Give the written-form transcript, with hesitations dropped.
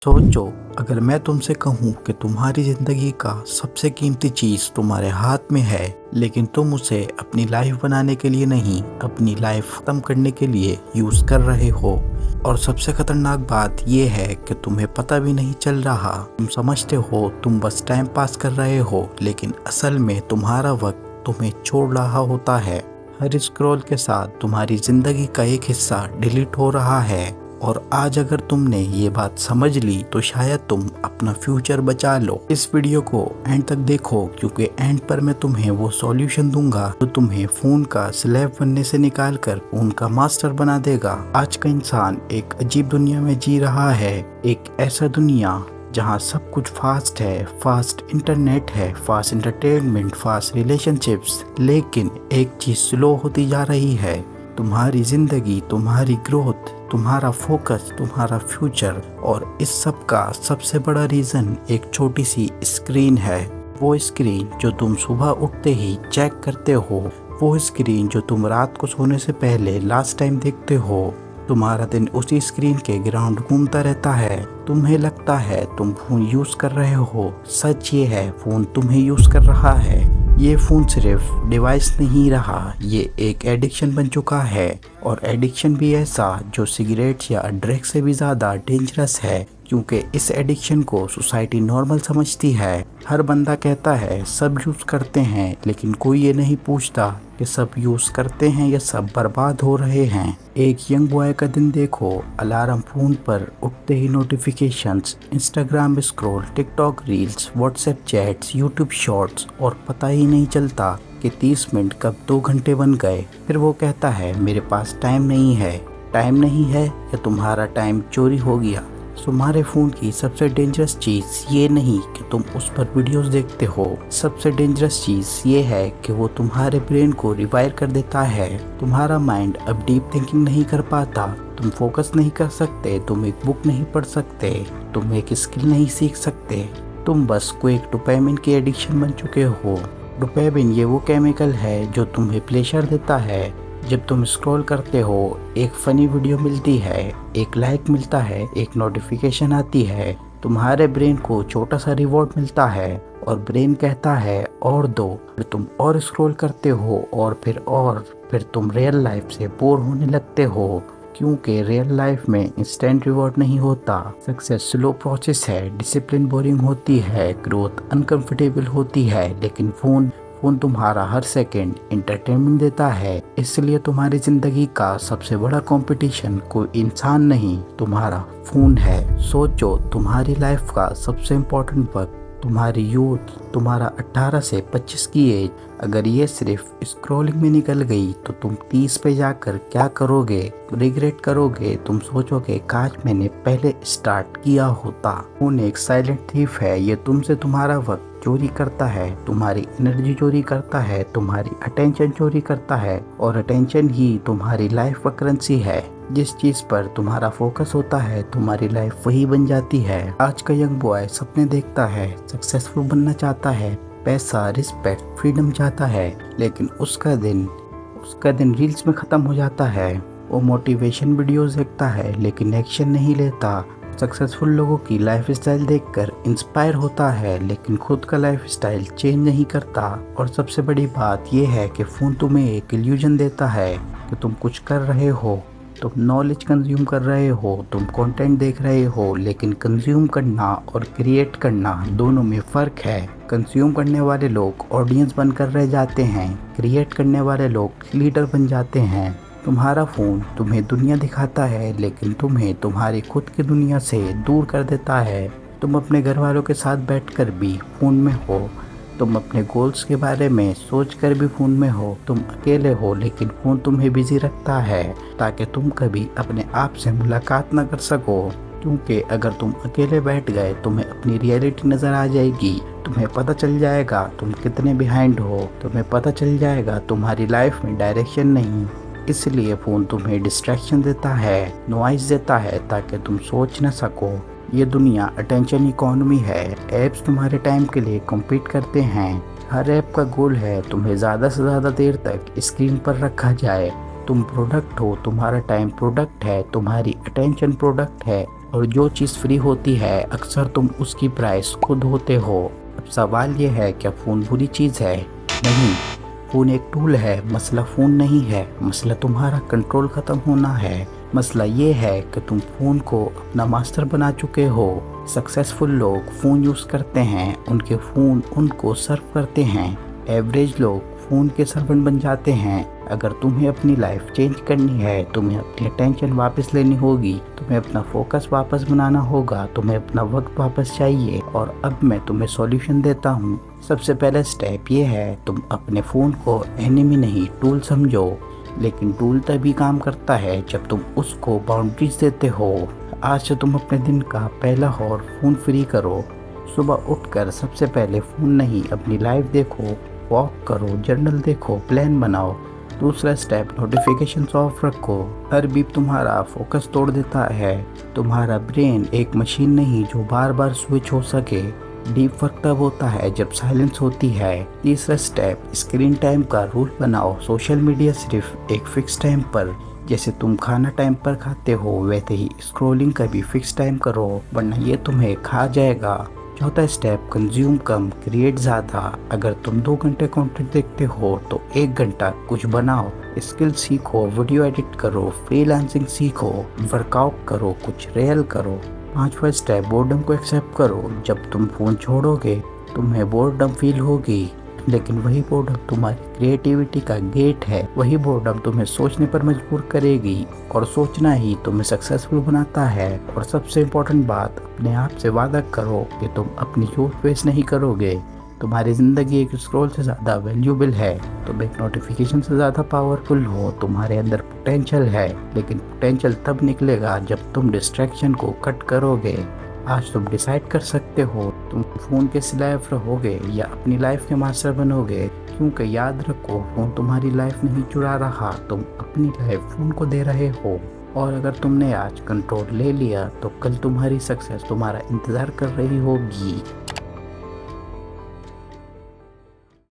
सोचो, अगर मैं तुमसे कहूँ कि तुम्हारी जिंदगी का सबसे कीमती चीज तुम्हारे हाथ में है, लेकिन तुम उसे अपनी लाइफ बनाने के लिए नहीं, अपनी लाइफ खत्म करने के लिए यूज कर रहे हो। और सबसे खतरनाक बात यह है कि तुम्हें पता भी नहीं चल रहा। तुम समझते हो तुम बस टाइम पास कर रहे हो, लेकिन असल में तुम्हारा वक्त तुम्हें छोड़ रहा होता है। हर स्क्रॉल के साथ तुम्हारी जिंदगी का एक हिस्सा डिलीट हो रहा है। और आज अगर तुमने ये बात समझ ली तो शायद तुम अपना फ्यूचर बचा लो। इस वीडियो को एंड तक देखो, क्योंकि एंड पर मैं तुम्हें वो सॉल्यूशन दूंगा जो तुम्हें फोन का स्लेव बनने से निकाल कर फोन का मास्टर बना देगा। आज का इंसान एक अजीब दुनिया में जी रहा है, एक ऐसा दुनिया जहाँ सब कुछ फास्ट है, फास्ट इंटरनेट है, फास्ट एंटरटेनमेंट, फास्ट रिलेशनशिप्स, लेकिन एक चीज स्लो होती जा रही है। तुम्हारी जिंदगी, तुम्हारी ग्रोथ, तुम्हारा फोकस, तुम्हारा फ्यूचर। और इस सब का सबसे बड़ा रीजन एक छोटी सी स्क्रीन है। वो स्क्रीन जो तुम सुबह उठते ही चेक करते हो, वो स्क्रीन जो तुम रात को सोने से पहले लास्ट टाइम देखते हो। तुम्हारा दिन उसी स्क्रीन के ग्राउंड घूमता रहता है। तुम्हें लगता है तुम फोन यूज कर रहे हो, सच ये है फोन तुम्हें यूज कर रहा है। ये फोन सिर्फ डिवाइस नहीं रहा, ये एक एडिक्शन बन चुका है। और एडिक्शन भी ऐसा जो सिगरेट या ड्रग से भी ज्यादा डेंजरस है, क्योंकि इस एडिक्शन को सोसाइटी नॉर्मल समझती है। हर बंदा कहता है सब यूज करते हैं, लेकिन कोई ये नहीं पूछता कि सब यूज करते हैं या सब बर्बाद हो रहे हैं। एक यंग बॉय का दिन देखो, अलार्म फोन पर उठते ही notifications, Instagram scroll, TikTok reels, WhatsApp chats, YouTube shorts, और पता ही नहीं चलता कि 30 मिनट कब 2 घंटे बन गए। फिर वो कहता है मेरे पास टाइम नहीं है। टाइम नहीं है या तुम्हारा टाइम चोरी हो गया। तुम्हारे फोन की सबसे डेंजरस चीज ये नहीं कि तुम उस पर वीडियोस देखते हो, सबसे डेंजरस चीज ये है कि वो तुम्हारे ब्रेन को रिवायर कर देता है। तुम्हारा माइंड अब डीप थिंकिंग नहीं कर पाता, तुम फोकस नहीं कर सकते, तुम एक बुक नहीं पढ़ सकते, तुम एक स्किल नहीं सीख सकते। तुम बस क्विक डोपामिन की एडिक्शन बन चुके हो। डोपामिन ये वो केमिकल है जो तुम्हें प्लेजर देता है। जब तुम स्क्रॉल करते हो, एक फनी वीडियो मिलती है, एक लाइक मिलता है, एक नोटिफिकेशन आती है, तुम्हारे ब्रेन को छोटा सा रिवॉर्ड मिलता है और ब्रेन कहता है और दो। फिर तुम और स्क्रॉल करते हो और फिर तुम रियल लाइफ से बोर होने लगते हो, क्योंकि रियल लाइफ में इंस्टेंट रिवॉर्ड नहीं होता। सक्सेस स्लो प्रोसेस है, डिसिप्लिन बोरिंग होती है, ग्रोथ अनकंफर्टेबल होती है, लेकिन फोन तुम्हारा हर सेकंड एंटरटेनमेंट देता है। इसलिए तुम्हारी जिंदगी का सबसे बड़ा कंपटीशन कोई इंसान नहीं, तुम्हारा फोन है। सोचो, तुम्हारी लाइफ का सबसे इम्पोर्टेंट वक्त, तुम्हारी यूथ, तुम्हारा 18 से 25 की एज, अगर ये सिर्फ स्क्रॉलिंग में निकल गई तो तुम 30 पे जाकर क्या करोगे? रिग्रेट करोगे। तुम सोचोगे काश मैंने पहले स्टार्ट किया होता। फोन एक साइलेंट थीफ है, ये तुमसे तुम्हारा वक्त चोरी करता है, तुम्हारी एनर्जी चोरी करता है, तुम्हारी अटेंशन चोरी करता है, और अटेंशन ही तुम्हारी लाइफ का करेंसी है। जिस चीज पर तुम्हारा फोकस होता है, तुम्हारी लाइफ वही बन जाती है। आज का यंग बॉय सपने देखता है, सक्सेसफुल बनना चाहता है, पैसा, रिस्पेक्ट, फ्रीडम चाहता है, लेकिन उसका दिन रील्स में खत्म हो जाता है। वो मोटिवेशन वीडियोस देखता है, लेकिन एक्शन नहीं लेता। सक्सेसफुल लोगों की लाइफस्टाइल देखकर इंस्पायर होता है, लेकिन खुद का लाइफस्टाइल चेंज नहीं करता। और सबसे बड़ी बात यह है कि फोन तुम्हें एक इल्यूजन देता है कि तुम कुछ कर रहे हो, तुम नॉलेज कंज्यूम कर रहे हो, तुम कंटेंट देख रहे हो, लेकिन कंज्यूम करना और क्रिएट करना दोनों में फ़र्क है। कंज्यूम करने वाले लोग ऑडियंस बनकर रह जाते हैं, क्रिएट करने वाले लोग लीडर बन जाते हैं। तुम्हारा फ़ोन तुम्हें दुनिया दिखाता है, लेकिन तुम्हें तुम्हारी खुद की दुनिया से दूर कर देता है। तुम अपने घर वालों के साथ बैठकर भी फ़ोन में हो, तुम अपने गोल्स के बारे में सोचकर भी फ़ोन में हो, तुम अकेले हो, लेकिन फ़ोन तुम्हें बिजी रखता है ताकि तुम कभी अपने आप से मुलाकात न कर सको। क्योंकि अगर तुम अकेले बैठ गए, तुम्हें अपनी रियलिटी नज़र आ जाएगी, तुम्हें पता चल जाएगा तुम कितने बिहाइंड हो, तुम्हें पता चल जाएगा तुम्हारी लाइफ में डायरेक्शन नहीं। इसलिए फ़ोन तुम्हें डिस्ट्रैक्शन देता है, नॉइज़ देता है, ताकि तुम सोच न सको। ये दुनिया अटेंशन इकोनॉमी है। ऐप्स तुम्हारे टाइम के लिए कम्पीट करते हैं। हर ऐप का गोल है तुम्हें ज़्यादा से ज़्यादा देर तक स्क्रीन पर रखा जाए। तुम प्रोडक्ट हो, तुम्हारा टाइम प्रोडक्ट है, तुम्हारी अटेंशन प्रोडक्ट है। और जो चीज़ फ्री होती है अक्सर तुम उसकी प्राइस खुद होते हो। अब सवाल ये है, क्या फ़ोन बुरी चीज़ है? नहीं, फ़ोन एक टूल है। मसला फ़ोन नहीं है, मसला तुम्हारा कंट्रोल ख़त्म होना है। मसला ये है कि तुम फ़ोन को अपना मास्टर बना चुके हो। सक्सेसफुल लोग फ़ोन यूज़ करते हैं, उनके फ़ोन उनको सर्व करते हैं। एवरेज लोग फ़ोन के सर्वेंट बन जाते हैं। अगर तुम्हें अपनी लाइफ चेंज करनी है, तुम्हें अपनी अटेंशन वापस लेनी होगी, तुम्हें अपना फोकस वापस बनाना होगा, तुम्हें अपना वक्त वापस चाहिए। और अब मैं तुम्हें सॉल्यूशन देता हूँ। सबसे पहला स्टेप ये है, तुम अपने फ़ोन को एनिमी नहीं टूल समझो। लेकिन टूल तभी काम करता है जब तुम उसको बाउंड्रीज देते हो। आज से तुम अपने दिन का पहला हॉर फ़ोन फ्री करो। सुबह उठकर सबसे पहले फ़ोन नहीं, अपनी लाइफ देखो, वॉक करो, जर्नल देखो, प्लान बनाओ। दूसरा स्टेप, नोटिफिकेशंस ऑफ रखो। हर बीप तुम्हारा फोकस तोड़ देता है। तुम्हारा ब्रेन एक मशीन नहीं जो बार बार स्विच हो सके। डीप वर्क तब होता है जब साइलेंस होती है। तीसरा स्टेप, स्क्रीन टाइम का रूल बनाओ। सोशल मीडिया सिर्फ एक फिक्स टाइम पर, जैसे तुम खाना टाइम पर खाते हो वैसे ही स्क्रॉलिंग का भी फिक्स टाइम करो, वरना ये तुम्हें खा जाएगा। चौथा स्टेप, कंज्यूम कम क्रिएट ज़्यादा। अगर तुम 2 घंटे कंटेंट देखते हो तो 1 घंटा कुछ बनाओ, स्किल सीखो, वीडियो एडिट करो, फ्रीलांसिंग सीखो, वर्कआउट करो, कुछ रियल करो। पांचवा स्टेप, बोर्डम को एक्सेप्ट करो। जब तुम फ़ोन छोड़ोगे तुम्हें बोर्डम फील होगी, लेकिन वही बोर्डम तुम्हारी क्रिएटिविटी का गेट है। वही बोर्डम तुम्हें सोचने पर मजबूर करेगी और सोचना ही तुम्हें सक्सेसफुल बनाता है। और सबसे इम्पोर्टेंट बात, अपने आप से वादा करो कि तुम अपनी यूथ वेस्ट नहीं करोगे। तुम्हारी ज़िंदगी एक स्क्रॉल से ज़्यादा वैल्यूबल है। तुम एक नोटिफिकेशन से ज़्यादा पावरफुल हो। तुम्हारे अंदर पोटेंशियल है, लेकिन पोटेंशियल तब निकलेगा जब तुम डिस्ट्रैक्शन को कट करोगे। आज तुम डिसाइड कर सकते हो, तुम फ़ोन के स्लेव रहोगे या अपनी लाइफ के मास्टर बनोगे। क्योंकि याद रखो, फ़ोन तुम्हारी लाइफ नहीं चुरा रहा, तुम अपनी लाइफ फ़ोन को दे रहे हो। और अगर तुमने आज कंट्रोल ले लिया तो कल तुम्हारी सक्सेस तुम्हारा इंतज़ार कर रही होगी।